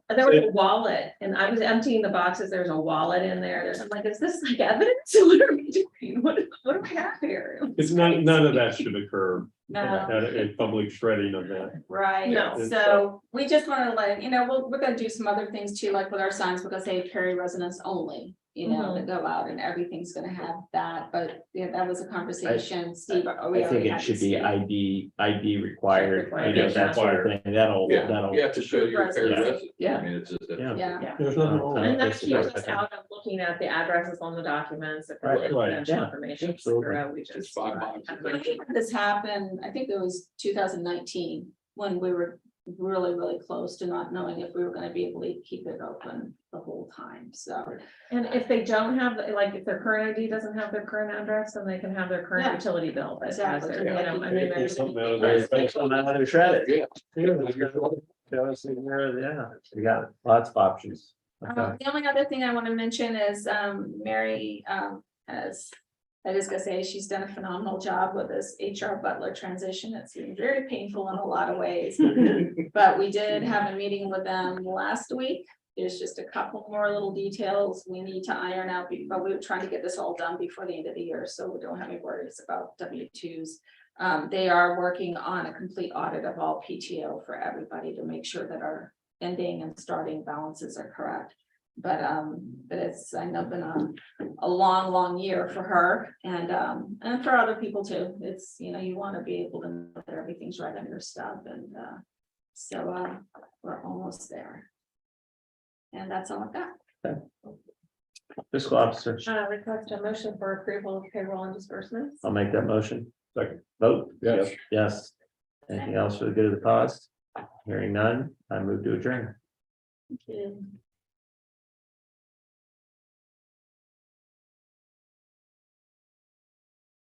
There was a wallet and I was emptying the boxes. There's a wallet in there. I'm like, is this like evidence? What are we doing? What do we have here?
It's none of that should occur
No.
at a public shredding event.
Right,
No.
so we just want to we're gonna do some other things too, like with our signs, we're gonna say Perry residents only. To go out and everything's gonna have that, but yeah, that was a conversation, Steve.
I think it should be ID required,
Required.
that sort of thing. That'll.
You have to show your fair
Yeah.
resident.
Yeah.
I mean, it's just.
Yeah.
Yeah,
There's nothing wrong with
And that
That's
keeps
what I
us
think.
out of looking at the addresses on the documents. If
Right,
there's
right.
confidential
Yeah,
information,
absolutely.
we
Just
just.
5 boxes.
this happened, I think it was 2019, when we were really, really close to not knowing if we were gonna be able to keep it open the whole time, so.
And if they don't have, like, if their current ID doesn't have their current address, then they can have their current
Yeah.
utility bill. that has
Exactly.
their, there's.
Something out of
There's
there.
things on how to shred it.
Yeah.
Yeah, we got lots of options. Okay.
The only other thing I want to mention is, Mary, I was gonna say, she's done a phenomenal job with this HR Butler transition. It's been very painful in a lot of ways. But we did have a meeting with them last week. There's just a couple more little details we need to iron out, but we were trying to get this all done before the end of the year, so we don't have any worries about W-2s. They are working on a complete audit of all PTO for everybody to make sure that our ending and starting balances are correct. But it's, I know, been a long, long year for her and for other people too. It's, you know, you want to be able to know that everything's right on your stuff and, so, we're almost there. And that's all I've got.
Fiscal officer,
Request a motion for approval of payroll and disbursements.
I'll make that motion.
Second.
Vote.
Yes.
Yes. Anything else for the good of the cause? Hearing none, I move to adjourn.
Thank you.